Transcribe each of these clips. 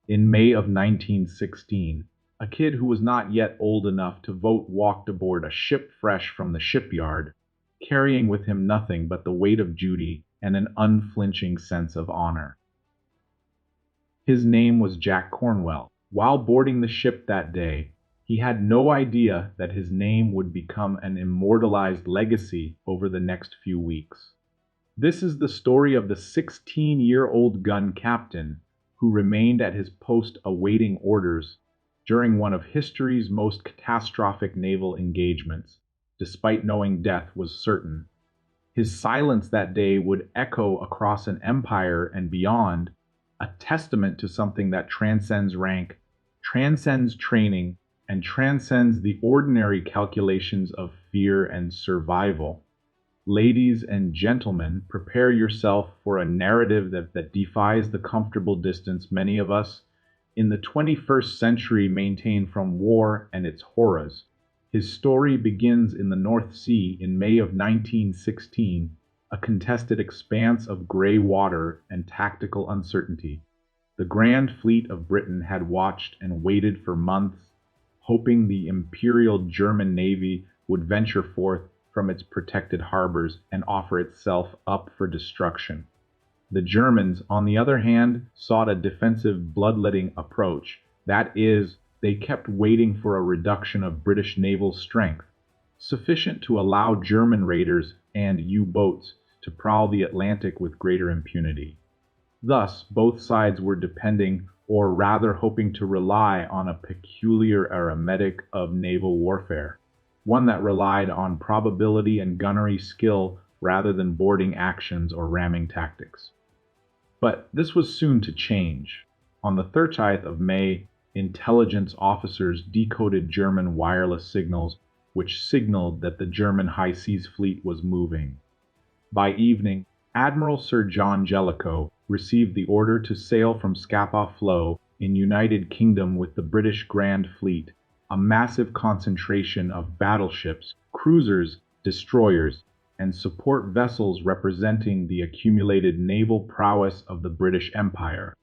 In May of 1916, a kid who was not yet old enough to vote walked aboard a ship fresh from the shipyard, carrying with him nothing but the weight of duty and an unflinching sense of honor. His name was Jack Cornwell. While boarding the ship that day, he had no idea that his name would become an immortalized legacy over the next few weeks. This is the story of the 16-year-old gun captain who remained at his post awaiting orders during one of history's most catastrophic naval engagements, despite knowing death was certain. His silence that day would echo across an empire and beyond, a testament to something that transcends rank, transcends training, and transcends the ordinary calculations of fear and survival. Ladies and gentlemen, prepare yourself for a narrative that defies the comfortable distance many of us in the 21st century maintain from war and its horrors. His story begins in the North Sea in May of 1916, a contested expanse of gray water and tactical uncertainty. The Grand Fleet of Britain had watched and waited for months, hoping the Imperial German Navy would venture forth from its protected harbors and offer itself up for destruction. The Germans, on the other hand, sought a defensive bloodletting approach. That is, they kept waiting for a reduction of British naval strength, sufficient to allow German raiders and U-boats to prowl the Atlantic with greater impunity. Thus, both sides were depending, or rather hoping to rely on a peculiar arithmetic of naval warfare, one that relied on probability and gunnery skill rather than boarding actions or ramming tactics. But this was soon to change. On the 30th of May, intelligence officers decoded German wireless signals, which signaled that the German high seas fleet was moving. By evening, Admiral Sir John Jellicoe received the order to sail from Scapa Flow in United Kingdom with the British Grand Fleet, a massive concentration of battleships, cruisers, destroyers, and support vessels representing the accumulated naval prowess of the British Empire.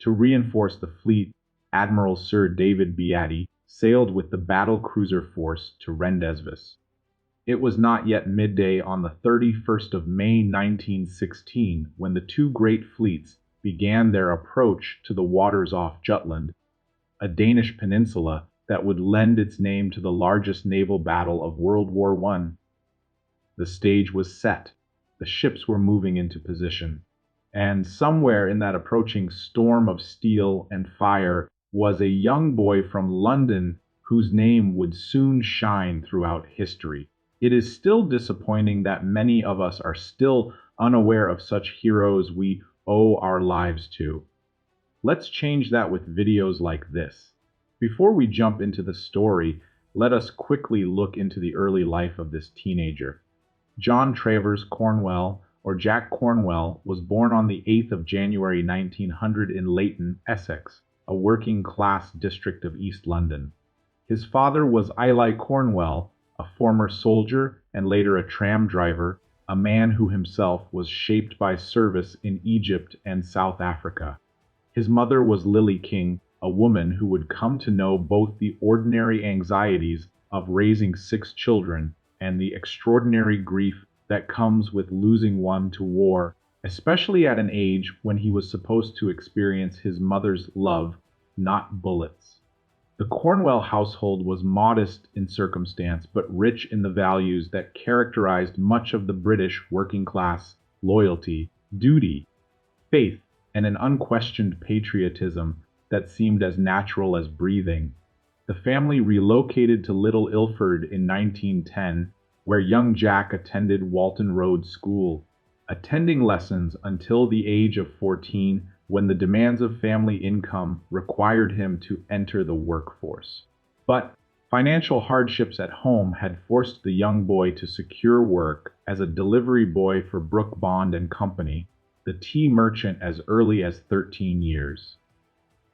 To reinforce the fleet, Admiral Sir David Beatty sailed with the battle cruiser force to Rendezvous. It was not yet midday on the 31st of May 1916 when the two great fleets began their approach to the waters off Jutland, a Danish peninsula that would lend its name to the largest naval battle of World War I. The stage was set, the ships were moving into position, and somewhere in that approaching storm of steel and fire was a young boy from London whose name would soon shine throughout history. It is still disappointing that many of us are still unaware of such heroes we owe our lives to. Let's change that with videos like this. Before we jump into the story, let us quickly look into the early life of this teenager. John Travers Cornwell, or Jack Cornwell, was born on the 8th of January 1900 in Leighton, Essex, a working-class district of East London. His father was Eli Cornwell, a former soldier and later a tram driver, a man who himself was shaped by service in Egypt and South Africa. His mother was Lily King, a woman who would come to know both the ordinary anxieties of raising 6 children and the extraordinary grief that comes with losing one to war, especially at an age when he was supposed to experience his mother's love, not bullets. The Cornwell household was modest in circumstance but rich in the values that characterized much of the British working class: loyalty, duty, faith, and an unquestioned patriotism that seemed as natural as breathing. The family relocated to Little Ilford in 1910, where young Jack attended Walton Road School, attending lessons until the age of 14 when the demands of family income required him to enter the workforce. But financial hardships at home had forced the young boy to secure work as a delivery boy for Brook Bond and Company, the tea merchant, as early as 13 years.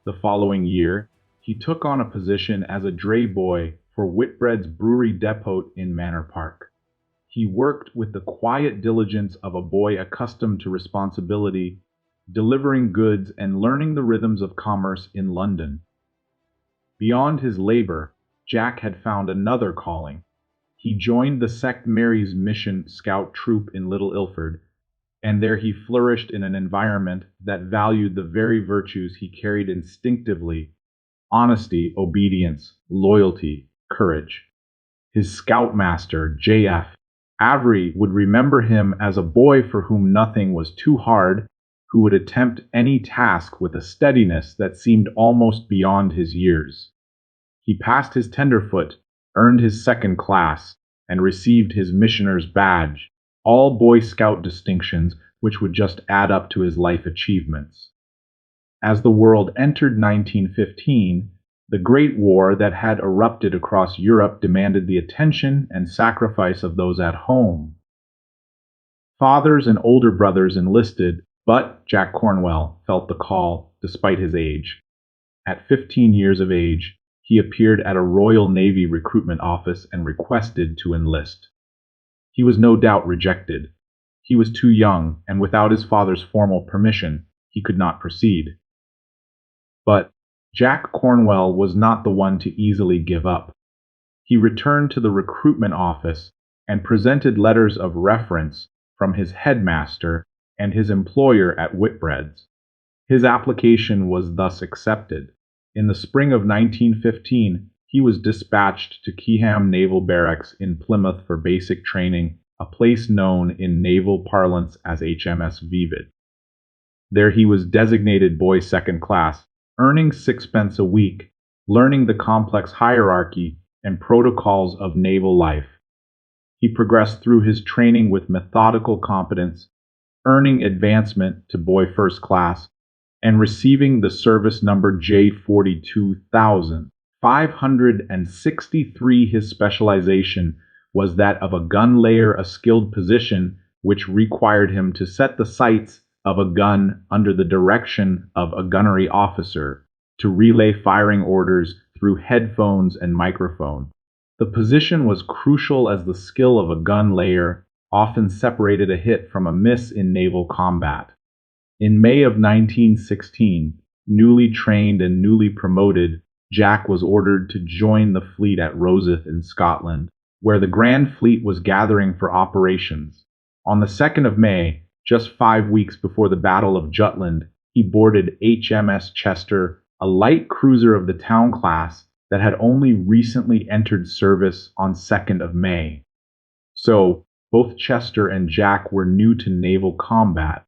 The following year, he took on a position as a dray boy for Whitbread's Brewery Depot in Manor Park. He worked with the quiet diligence of a boy accustomed to responsibility, delivering goods and learning the rhythms of commerce in London. Beyond his labor, Jack had found another calling. He joined the St. Mary's Mission Scout Troop in Little Ilford, and there he flourished in an environment that valued the very virtues he carried instinctively: honesty, obedience, loyalty, courage. His scoutmaster, J.F. Avery, would remember him as a boy for whom nothing was too hard, who would attempt any task with a steadiness that seemed almost beyond his years. He passed his tenderfoot, earned his second class, and received his missioner's badge, all Boy Scout distinctions which would just add up to his life achievements. As the world entered 1915, the Great War that had erupted across Europe demanded the attention and sacrifice of those at home. Fathers and older brothers enlisted, but Jack Cornwell felt the call despite his age. At 15 years of age, he appeared at a Royal Navy recruitment office and requested to enlist. He was no doubt rejected. He was too young, and without his father's formal permission, he could not proceed. But Jack Cornwell was not the one to easily give up. He returned to the recruitment office and presented letters of reference from his headmaster and his employer at Whitbread's. His application was thus accepted. In the spring of 1915, he was dispatched to Keyham Naval Barracks in Plymouth for basic training, a place known in naval parlance as HMS Vivid. There he was designated Boy Second Class, earning sixpence a week, learning the complex hierarchy and protocols of naval life. He progressed through his training with methodical competence, earning advancement to Boy First Class, and receiving the service number J42,563. His specialization was that of a gun layer, a skilled position which required him to set the sights of a gun under the direction of a gunnery officer, to relay firing orders through headphones and microphone. The position was crucial as the skill of a gun layer often separated a hit from a miss in naval combat. In May of 1916, newly trained and newly promoted, Jack was ordered to join the fleet at Rosyth in Scotland, where the Grand Fleet was gathering for operations. On the 2nd of May, just 5 weeks before the Battle of Jutland, he boarded HMS Chester, a light cruiser of the Town class that had only recently entered service on 2nd of May. So, both Chester and Jack were new to naval combat.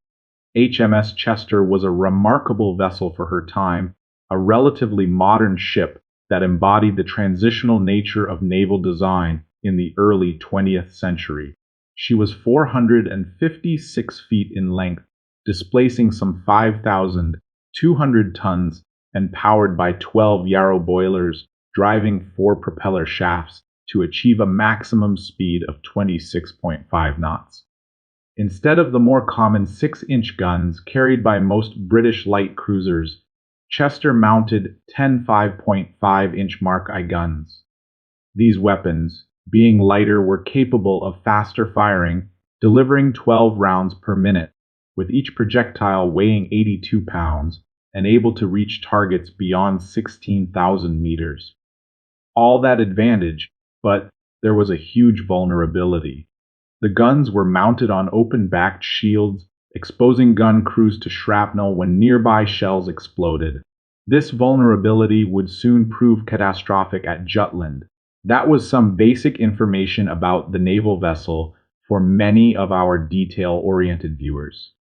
HMS Chester was a remarkable vessel for her time, a relatively modern ship that embodied the transitional nature of naval design in the early 20th century. She was 456 feet in length, displacing some 5,200 tons, and powered by 12 Yarrow boilers, driving 4 propeller shafts to achieve a maximum speed of 26.5 knots. Instead of the more common 6-inch guns carried by most British light cruisers, Chester mounted 10 5.5-inch Mark I guns. These weapons, being lighter, were capable of faster firing, delivering 12 rounds per minute, with each projectile weighing 82 pounds and able to reach targets beyond 16,000 meters. All that advantage, but there was a huge vulnerability. The guns were mounted on open-backed shields, exposing gun crews to shrapnel when nearby shells exploded. This vulnerability would soon prove catastrophic at Jutland. That was some basic information about the naval vessel for many of our detail-oriented viewers.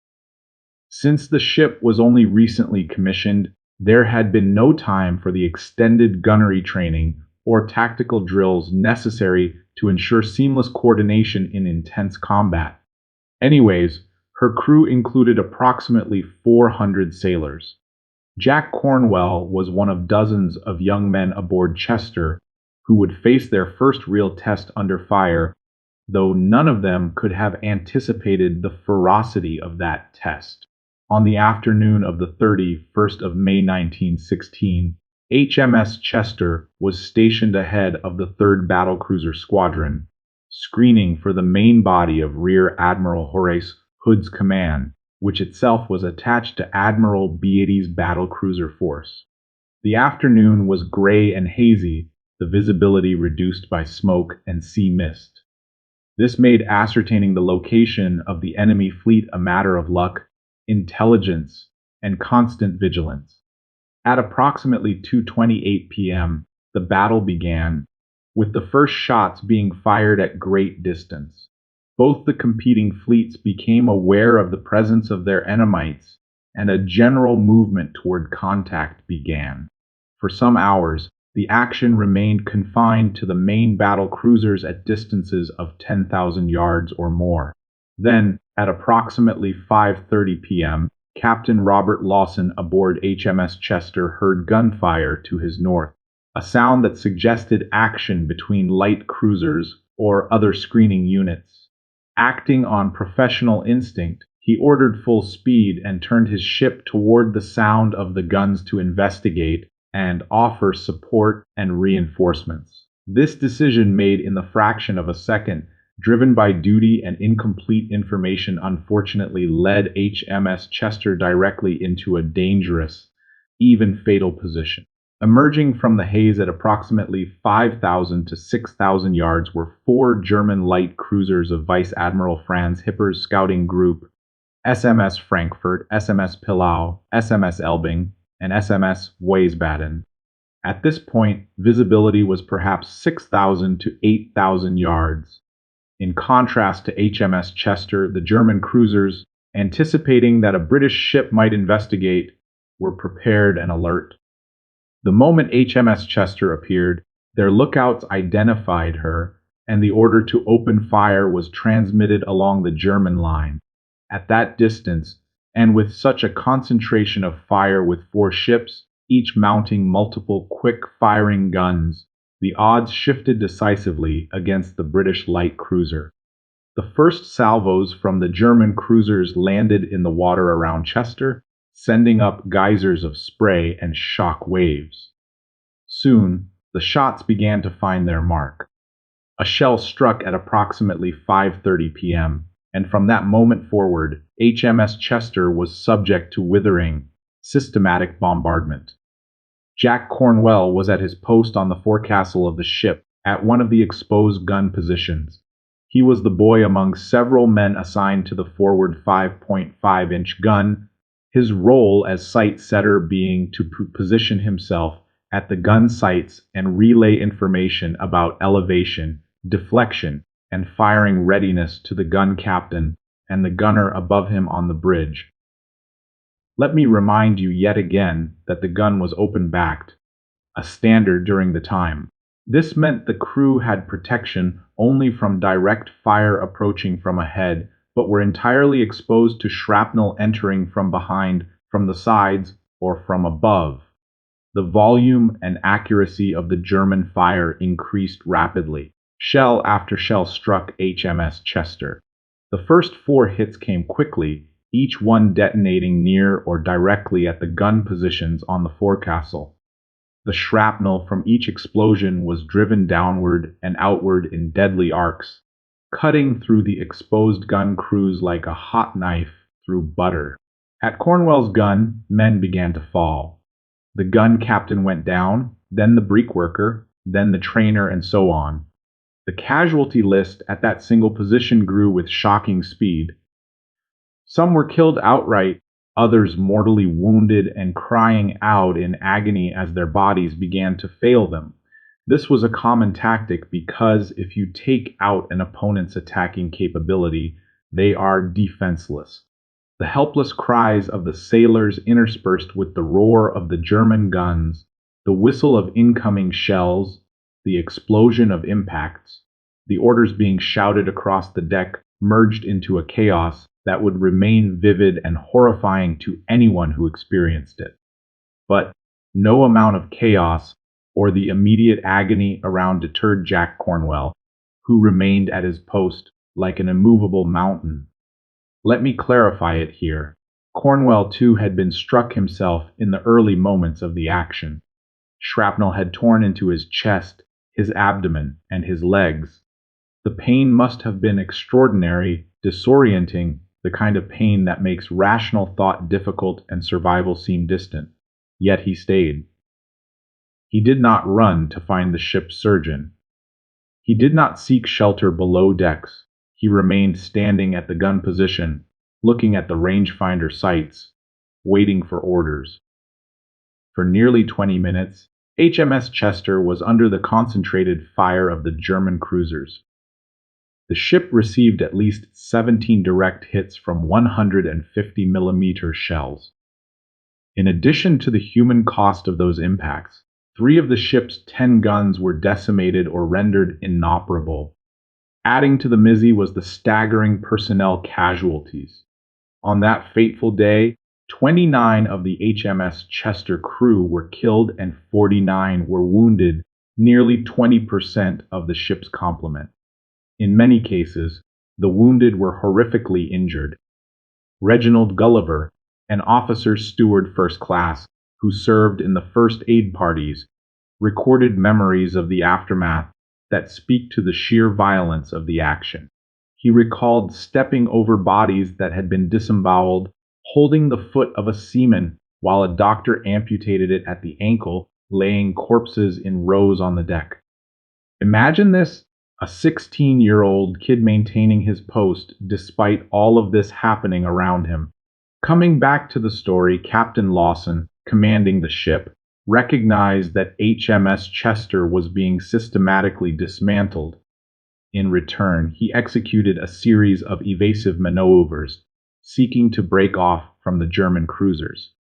Since the ship was only recently commissioned, there had been no time for the extended gunnery training or tactical drills necessary to ensure seamless coordination in intense combat. Anyways, her crew included approximately 400 sailors. Jack Cornwell was one of dozens of young men aboard Chester who would face their first real test under fire, though none of them could have anticipated the ferocity of that test. On the afternoon of the 31st of May 1916, HMS Chester was stationed ahead of the 3rd Battlecruiser Squadron, screening for the main body of Rear Admiral Horace Hood's command, which itself was attached to Admiral Beatty's battlecruiser force. The afternoon was gray and hazy, the visibility reduced by smoke and sea mist. This made ascertaining the location of the enemy fleet a matter of luck, intelligence, and constant vigilance. At approximately 2:28 p.m., the battle began, with the first shots being fired at great distance. Both the competing fleets became aware of the presence of their enemites, and a general movement toward contact began. For some hours, the action remained confined to the main battle cruisers at distances of 10,000 yards or more. Then, at approximately 5:30 p.m., Captain Robert Lawson aboard HMS Chester heard gunfire to his north, a sound that suggested action between light cruisers or other screening units. Acting on professional instinct, he ordered full speed and turned his ship toward the sound of the guns to investigate and offer support and reinforcements. This decision, made in the fraction of a second, driven by duty and incomplete information, unfortunately led HMS Chester directly into a dangerous, even fatal position. Emerging from the haze at approximately 5,000 to 6,000 yards were four German light cruisers of Vice Admiral Franz Hipper's scouting group: SMS Frankfurt, SMS Pillau, SMS Elbing, and SMS Wiesbaden. At this point, visibility was perhaps 6,000 to 8,000 yards. In contrast to HMS Chester, the German cruisers, anticipating that a British ship might investigate, were prepared and alert. The moment HMS Chester appeared, their lookouts identified her, and the order to open fire was transmitted along the German line. At that distance, and with such a concentration of fire with four ships, each mounting multiple quick-firing guns, the odds shifted decisively against the British light cruiser. The first salvos from the German cruisers landed in the water around Chester, sending up geysers of spray and shock waves. Soon, the shots began to find their mark. A shell struck at approximately 5:30 p.m., and from that moment forward, HMS Chester was subject to withering, systematic bombardment. Jack Cornwell was at his post on the forecastle of the ship, at one of the exposed gun positions. He was the boy among several men assigned to the forward 5.5-inch gun, his role as sight setter being to position himself at the gun sights and relay information about elevation, deflection, and firing readiness to the gun captain and the gunner above him on the bridge. Let me remind you yet again that the gun was open-backed, a standard during the time. This meant the crew had protection only from direct fire approaching from ahead, but were entirely exposed to shrapnel entering from behind, from the sides, or from above. The volume and accuracy of the German fire increased rapidly. Shell after shell struck HMS Chester. The first four hits came quickly, each one detonating near or directly at the gun positions on the forecastle. The shrapnel from each explosion was driven downward and outward in deadly arcs, cutting through the exposed gun crews like a hot knife through butter. At Cornwell's gun, men began to fall. The gun captain went down, then the breech worker, then the trainer, and so on. The casualty list at that single position grew with shocking speed. Some were killed outright, others mortally wounded and crying out in agony as their bodies began to fail them. This was a common tactic because if you take out an opponent's attacking capability, they are defenseless. The helpless cries of the sailors interspersed with the roar of the German guns, the whistle of incoming shells, the explosion of impacts, the orders being shouted across the deck merged into a chaos that would remain vivid and horrifying to anyone who experienced it. But no amount of chaos or the immediate agony around deterred Jack Cornwell, who remained at his post like an immovable mountain. Let me clarify it here. Cornwell, too, had been struck himself in the early moments of the action. Shrapnel had torn into his chest, his abdomen, and his legs. The pain must have been extraordinary, disorienting, the kind of pain that makes rational thought difficult and survival seem distant. Yet he stayed. He did not run to find the ship's surgeon. He did not seek shelter below decks. He remained standing at the gun position, looking at the rangefinder sights, waiting for orders. For nearly 20 minutes, HMS Chester was under the concentrated fire of the German cruisers. The ship received at least 17 direct hits from 150mm shells. In addition to the human cost of those impacts, 3 of the ship's 10 guns were decimated or rendered inoperable. Adding to the misery was the staggering personnel casualties. On that fateful day, 29 of the HMS Chester crew were killed and 49 were wounded, nearly 20% of the ship's complement. In many cases, the wounded were horrifically injured. Reginald Gulliver, an officer's steward first class who served in the first aid parties, recorded memories of the aftermath that speak to the sheer violence of the action. He recalled stepping over bodies that had been disemboweled, holding the foot of a seaman while a doctor amputated it at the ankle, laying corpses in rows on the deck. Imagine this, a 16-year-old kid maintaining his post despite all of this happening around him. Coming back to the story, Captain Lawson, commanding the ship, recognized that HMS Chester was being systematically dismantled. In return, he executed a series of evasive maneuvers, seeking to break off from the German cruisers.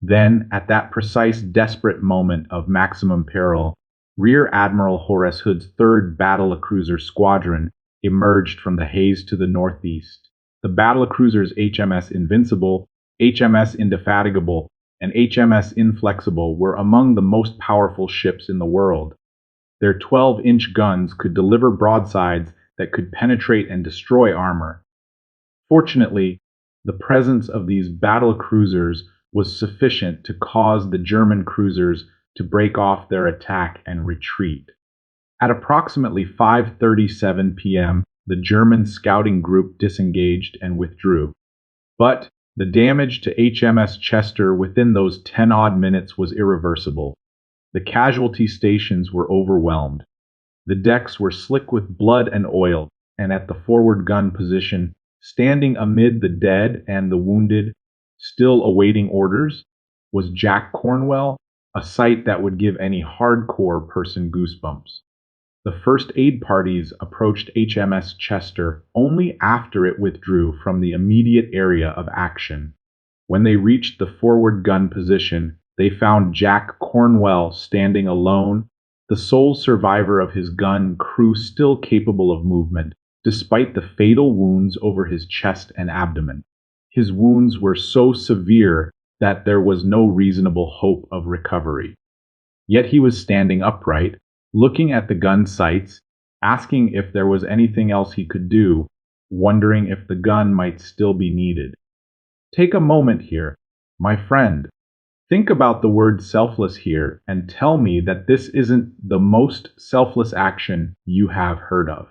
Then, at that precise desperate moment of maximum peril, Rear Admiral Horace Hood's 3rd Battlecruiser Squadron emerged from the haze to the northeast. The battlecruisers HMS Invincible, HMS Indefatigable, and HMS Inflexible were among the most powerful ships in the world. Their 12-inch guns could deliver broadsides that could penetrate and destroy armor. Fortunately, the presence of these battlecruisers was sufficient to cause the German cruisers to break off their attack and retreat. At approximately 5:37 p.m., the German scouting group disengaged and withdrew. But the damage to HMS Chester within those 10-odd minutes was irreversible. The casualty stations were overwhelmed. The decks were slick with blood and oil, and at the forward gun position, standing amid the dead and the wounded, still awaiting orders, was Jack Cornwell, a sight that would give any hardcore person goosebumps. The first aid parties approached HMS Chester only after it withdrew from the immediate area of action. When they reached the forward gun position, they found Jack Cornwell standing alone, the sole survivor of his gun crew still capable of movement, despite the fatal wounds over his chest and abdomen. His wounds were so severe that there was no reasonable hope of recovery. Yet he was standing upright, looking at the gun sights, asking if there was anything else he could do, wondering if the gun might still be needed. Take a moment here, my friend. Think about the word selfless here and tell me that this isn't the most selfless action you have heard of.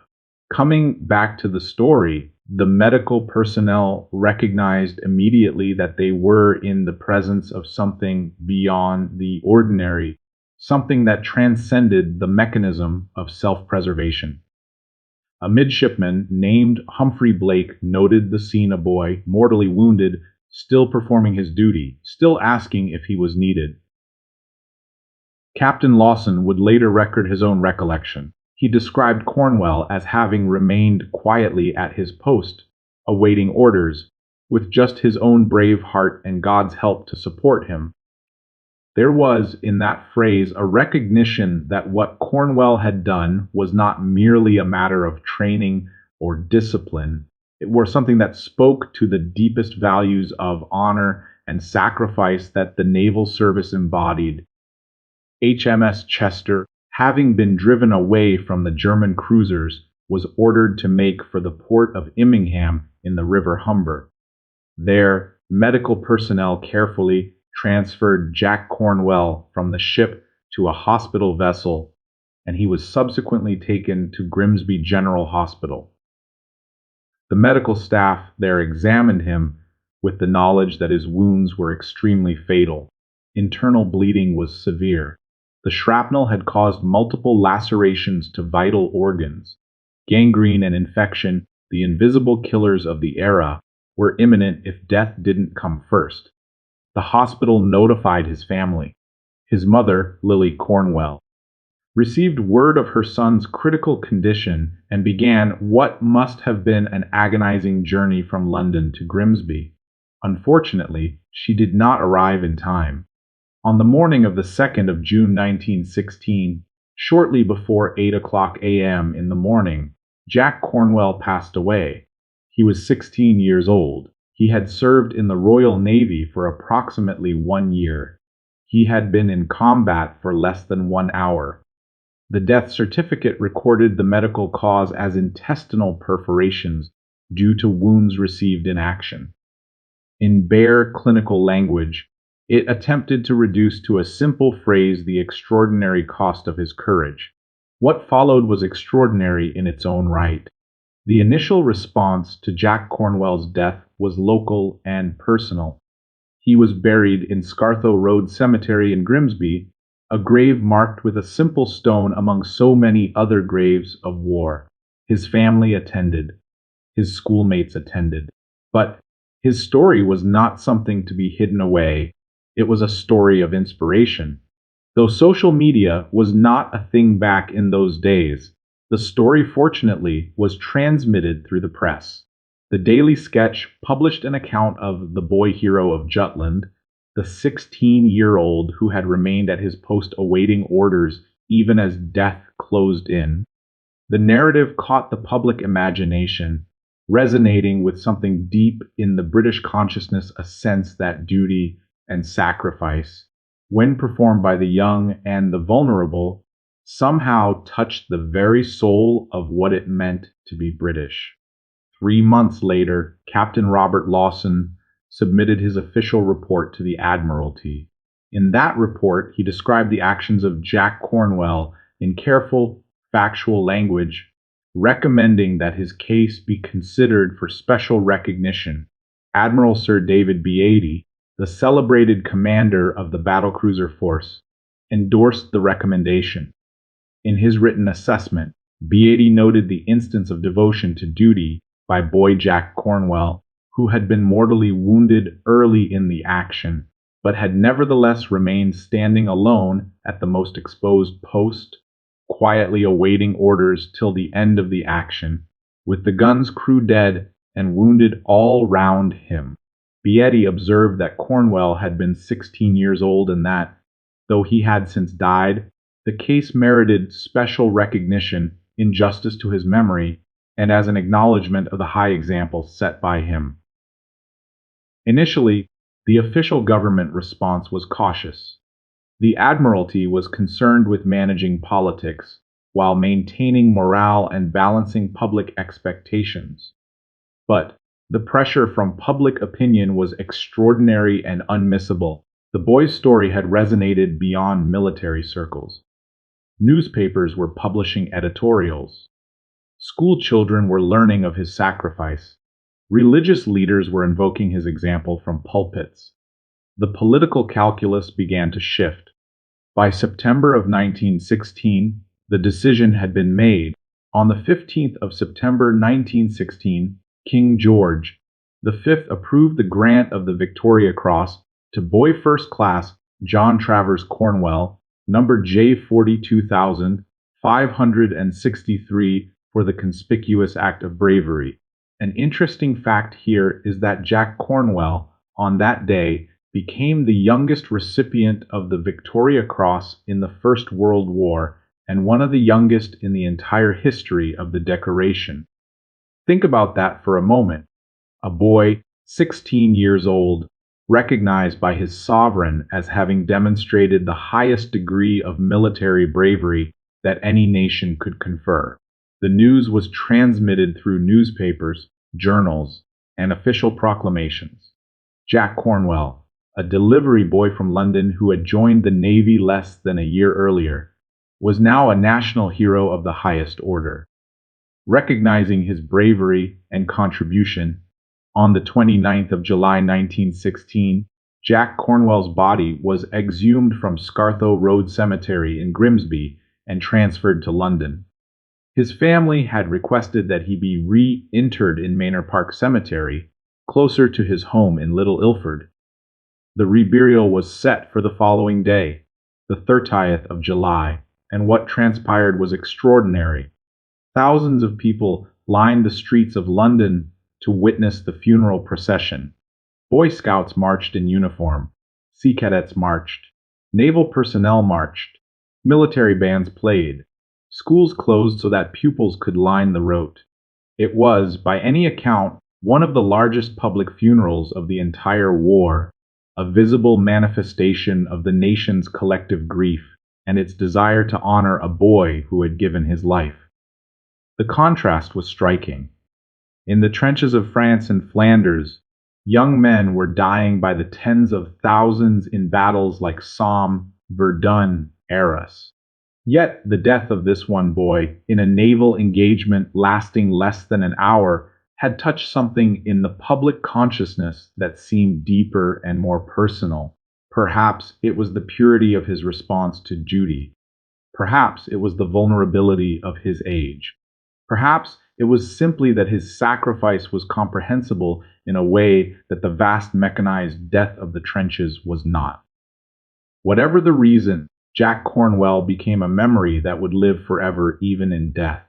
Coming back to the story, the medical personnel recognized immediately that they were in the presence of something beyond the ordinary, something that transcended the mechanism of self-preservation. A midshipman named Humphrey Blake noted the scene: a boy, mortally wounded, still performing his duty, still asking if he was needed. Captain Lawson would later record his own recollection. He described Cornwell as having remained quietly at his post, awaiting orders, with just his own brave heart and God's help to support him. There was, in that phrase, a recognition that what Cornwell had done was not merely a matter of training or discipline. It was something that spoke to the deepest values of honor and sacrifice that the naval service embodied. HMS Chester, having been driven away from the German cruisers, was ordered to make for the port of Immingham in the River Humber. There, medical personnel carefully transferred Jack Cornwell from the ship to a hospital vessel, and he was subsequently taken to Grimsby General Hospital. The medical staff there examined him with the knowledge that his wounds were extremely fatal. Internal bleeding was severe. The shrapnel had caused multiple lacerations to vital organs. Gangrene and infection, the invisible killers of the era, were imminent if death didn't come first. The hospital notified his family. His mother, Lily Cornwell, received word of her son's critical condition and began what must have been an agonizing journey from London to Grimsby. Unfortunately, she did not arrive in time. On the morning of the 2nd of June 1916, shortly before 8 a.m. in the morning, Jack Cornwell passed away. He was 16 years old. He had served in the Royal Navy for approximately 1 year. He had been in combat for less than 1 hour. The death certificate recorded the medical cause as intestinal perforations due to wounds received in action. In bare clinical language, it attempted to reduce to a simple phrase the extraordinary cost of his courage. What followed was extraordinary in its own right. The initial response to Jack Cornwell's death was local and personal. He was buried in Scartho Road Cemetery in Grimsby, a grave marked with a simple stone among so many other graves of war. His family attended. His schoolmates attended. But his story was not something to be hidden away. It was a story of inspiration. Though social media was not a thing back in those days, the story fortunately was transmitted through the press. The Daily Sketch published an account of the boy hero of Jutland, the 16-year-old who had remained at his post awaiting orders even as death closed in. The narrative caught the public imagination, resonating with something deep in the British consciousness, a sense that duty and sacrifice, when performed by the young and the vulnerable, somehow touched the very soul of what it meant to be British. 3 months later, Captain Robert Lawson submitted his official report to the Admiralty. In that report, he described the actions of Jack Cornwell in careful, factual language, recommending that his case be considered for special recognition. Admiral Sir David Beatty, the celebrated commander of the battlecruiser force, endorsed the recommendation. In his written assessment, Beatty noted the instance of devotion to duty by boy Jack Cornwell, who had been mortally wounded early in the action, but had nevertheless remained standing alone at the most exposed post, quietly awaiting orders till the end of the action, with the gun's crew dead and wounded all round him. Beatty observed that Cornwell had been 16 years old and that, though he had since died, the case merited special recognition in justice to his memory and as an acknowledgment of the high example set by him. Initially, the official government response was cautious. The Admiralty was concerned with managing politics while maintaining morale and balancing public expectations. But the pressure from public opinion was extraordinary and unmissable. The boy's story had resonated beyond military circles. Newspapers were publishing editorials. School children were learning of his sacrifice. Religious leaders were invoking his example from pulpits. The political calculus began to shift. By September of 1916, the decision had been made. On the 15th of September 1916, King George V approved the grant of the Victoria Cross to Boy First Class John Travers Cornwell, number J42563, for the conspicuous act of bravery. An interesting fact here is that Jack Cornwell, on that day, became the youngest recipient of the Victoria Cross in the First World War and one of the youngest in the entire history of the decoration. Think about that for a moment. A boy, 16 years old, recognized by his sovereign as having demonstrated the highest degree of military bravery that any nation could confer. The news was transmitted through newspapers, journals, and official proclamations. Jack Cornwell, a delivery boy from London who had joined the Navy less than a year earlier, was now a national hero of the highest order. Recognizing his bravery and contribution, on the 29th of July 1916, Jack Cornwell's body was exhumed from Scartho Road Cemetery in Grimsby and transferred to London. His family had requested that he be re-interred in Manor Park Cemetery, closer to his home in Little Ilford. The reburial was set for the following day, the 30th of July, and what transpired was extraordinary. Thousands of people lined the streets of London to witness the funeral procession. Boy Scouts marched in uniform, Sea Cadets marched, naval personnel marched, military bands played, schools closed so that pupils could line the road. It was, by any account, one of the largest public funerals of the entire war, a visible manifestation of the nation's collective grief and its desire to honor a boy who had given his life. The contrast was striking. In the trenches of France and Flanders, young men were dying by the tens of thousands in battles like Somme, Verdun, Arras. Yet the death of this one boy, in a naval engagement lasting less than an hour, had touched something in the public consciousness that seemed deeper and more personal. Perhaps it was the purity of his response to duty. Perhaps it was the vulnerability of his age. Perhaps it was simply that his sacrifice was comprehensible in a way that the vast mechanized death of the trenches was not. Whatever the reason, Jack Cornwell became a memory that would live forever even in death.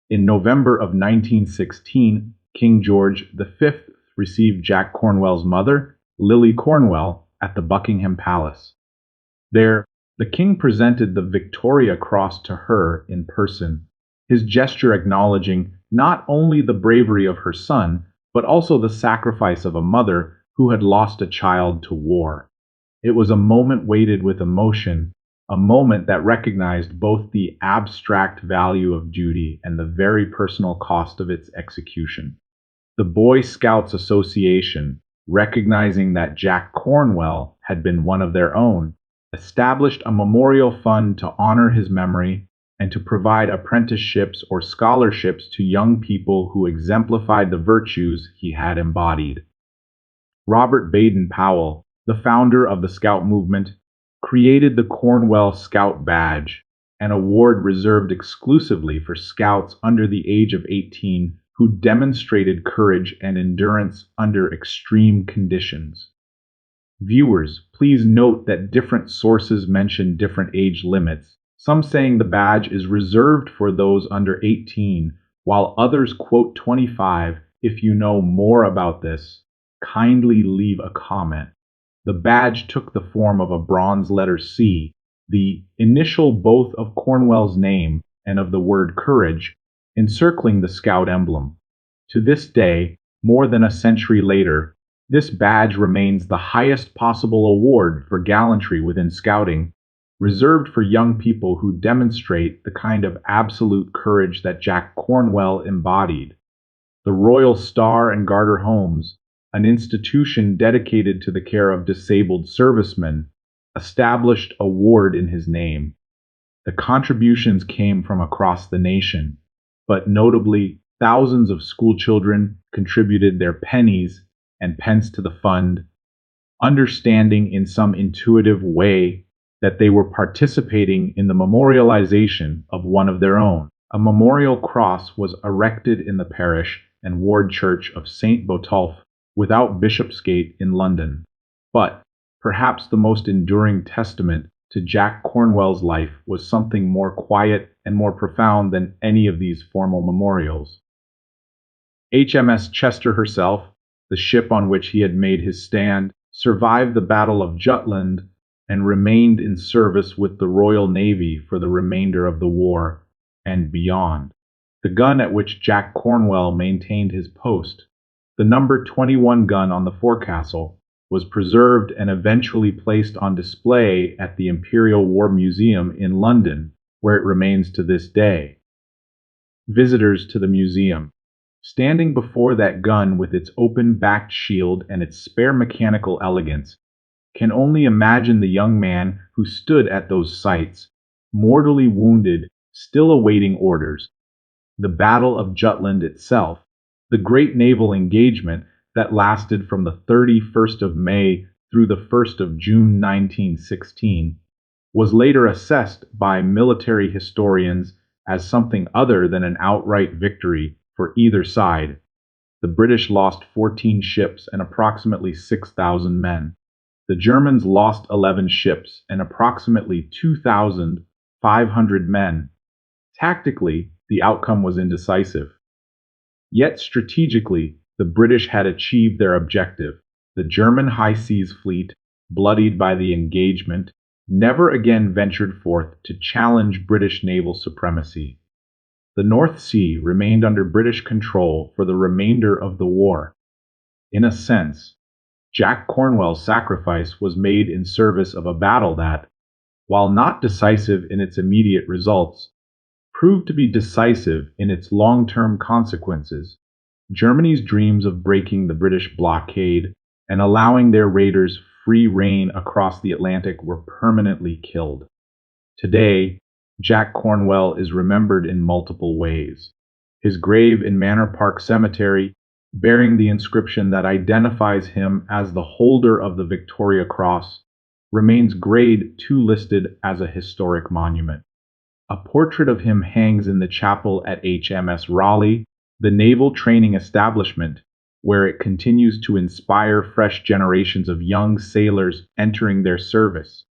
In November of 1916, King George V received Jack Cornwell's mother, Lily Cornwell, at the Buckingham Palace. There, the king presented the Victoria Cross to her in person, his gesture acknowledging not only the bravery of her son, but also the sacrifice of a mother who had lost a child to war. It was a moment weighted with emotion, a moment that recognized both the abstract value of duty and the very personal cost of its execution. The Boy Scouts Association, recognizing that Jack Cornwell had been one of their own, established a memorial fund to honor his memory and to provide apprenticeships or scholarships to young people who exemplified the virtues he had embodied. Robert Baden-Powell, the founder of the Scout movement, created the Cornwell Scout Badge, an award reserved exclusively for scouts under the age of 18 who demonstrated courage and endurance under extreme conditions. Viewers, please note that different sources mention different age limits, some saying the badge is reserved for those under 18, while others quote 25. If you know more about this, kindly leave a comment. The badge took the form of a bronze letter C, the initial both of Cornwell's name and of the word courage, encircling the Scout emblem. To this day, more than a century later, this badge remains the highest possible award for gallantry within Scouting, reserved for young people who demonstrate the kind of absolute courage that Jack Cornwell embodied. The Royal Star and Garter Homes, an institution dedicated to the care of disabled servicemen, established a ward in his name. The contributions came from across the nation, but notably, thousands of schoolchildren contributed their pennies and pence to the fund, understanding in some intuitive way that they were participating in the memorialization of one of their own. A memorial cross was erected in the parish and ward church of St. Botolph, without Bishopsgate in London. But perhaps the most enduring testament to Jack Cornwell's life was something more quiet and more profound than any of these formal memorials. HMS Chester herself, the ship on which he had made his stand, survived the Battle of Jutland and remained in service with the Royal Navy for the remainder of the war and beyond. The gun at which Jack Cornwell maintained his post, the number 21 gun on the forecastle, was preserved and eventually placed on display at the Imperial War Museum in London, where it remains to this day. Visitors to the museum, standing before that gun with its open-backed shield and its spare mechanical elegance, can only imagine the young man who stood at those sights, mortally wounded, still awaiting orders. The Battle of Jutland itself, the great naval engagement that lasted from the 31st of May through the 1st of June 1916, was later assessed by military historians as something other than an outright victory for either side. The British lost 14 ships and approximately 6,000 men. The Germans lost 11 ships and approximately 2,500 men. Tactically, the outcome was indecisive. Yet strategically, the British had achieved their objective. The German high seas fleet, bloodied by the engagement, never again ventured forth to challenge British naval supremacy. The North Sea remained under British control for the remainder of the war. In a sense, Jack Cornwell's sacrifice was made in service of a battle that, while not decisive in its immediate results, proved to be decisive in its long-term consequences. Germany's dreams of breaking the British blockade and allowing their raiders free rein across the Atlantic were permanently killed. Today, Jack Cornwell is remembered in multiple ways. His grave in Manor Park Cemetery, bearing the inscription that identifies him as the holder of the Victoria Cross, remains Grade 2 listed as a historic monument. A portrait of him hangs in the chapel at HMS Raleigh, the naval training establishment, where it continues to inspire fresh generations of young sailors entering their service.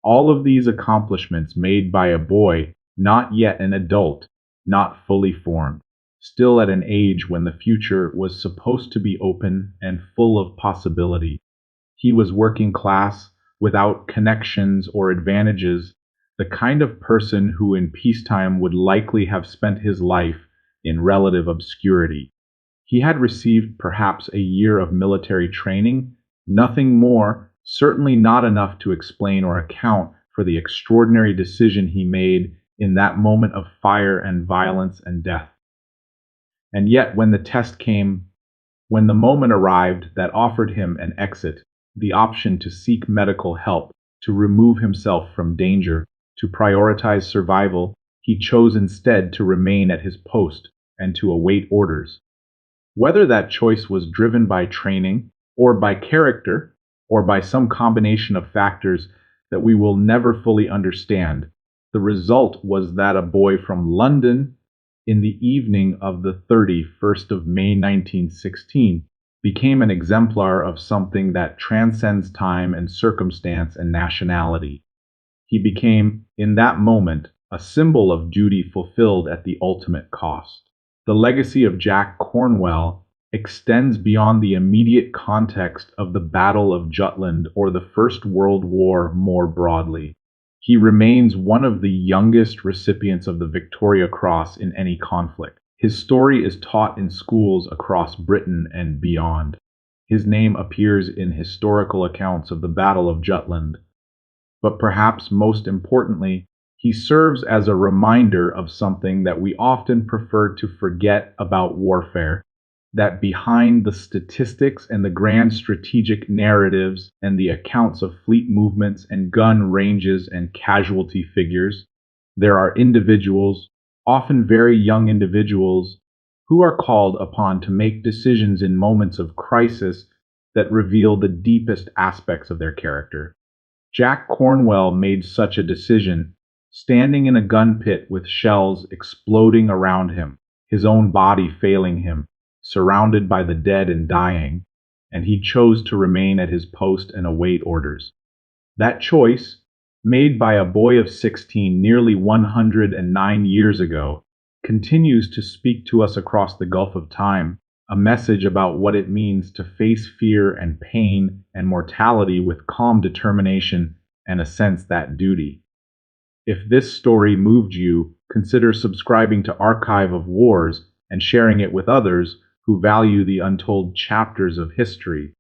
All of these accomplishments made by a boy, not yet an adult, not fully formed, still at an age when the future was supposed to be open and full of possibility. He was working class, without connections or advantages, the kind of person who in peacetime would likely have spent his life in relative obscurity. He had received perhaps a year of military training, nothing more, certainly not enough to explain or account for the extraordinary decision he made in that moment of fire and violence and death. And yet, when the test came, when the moment arrived that offered him an exit, the option to seek medical help, to remove himself from danger, to prioritize survival, he chose instead to remain at his post and to await orders. Whether that choice was driven by training, or by character, or by some combination of factors that we will never fully understand, the result was that a boy from London, in the evening of the 31st of May 1916, became an exemplar of something that transcends time and circumstance and nationality. He became, in that moment, a symbol of duty fulfilled at the ultimate cost. The legacy of Jack Cornwell extends beyond the immediate context of the Battle of Jutland or the First World War more broadly. He remains one of the youngest recipients of the Victoria Cross in any conflict. His story is taught in schools across Britain and beyond. His name appears in historical accounts of the Battle of Jutland. But perhaps most importantly, he serves as a reminder of something that we often prefer to forget about warfare, that behind the statistics and the grand strategic narratives and the accounts of fleet movements and gun ranges and casualty figures, there are individuals, often very young individuals, who are called upon to make decisions in moments of crisis that reveal the deepest aspects of their character. Jack Cornwell made such a decision, standing in a gun pit with shells exploding around him, his own body failing him, surrounded by the dead and dying, and he chose to remain at his post and await orders. That choice, made by a boy of 16 nearly 109 years ago, continues to speak to us across the gulf of time, a message about what it means to face fear and pain and mortality with calm determination and a sense that duty. If this story moved you, consider subscribing to Archive of Wars and sharing it with others who value the untold chapters of history.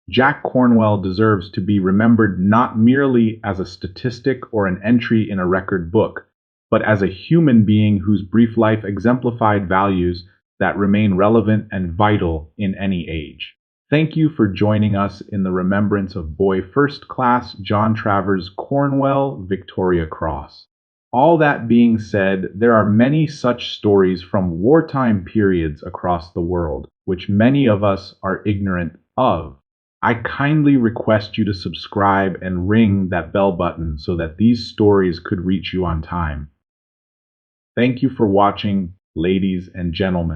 Jack Cornwell deserves to be remembered not merely as a statistic or an entry in a record book, but as a human being whose brief life exemplified values that remain relevant and vital in any age. Thank you for joining us in the remembrance of Boy First Class John Travers Cornwell, Victoria Cross. All that being said, there are many such stories from wartime periods across the world, which many of us are ignorant of. I kindly request you to subscribe and ring that bell button so that these stories could reach you on time. Thank you for watching, ladies and gentlemen.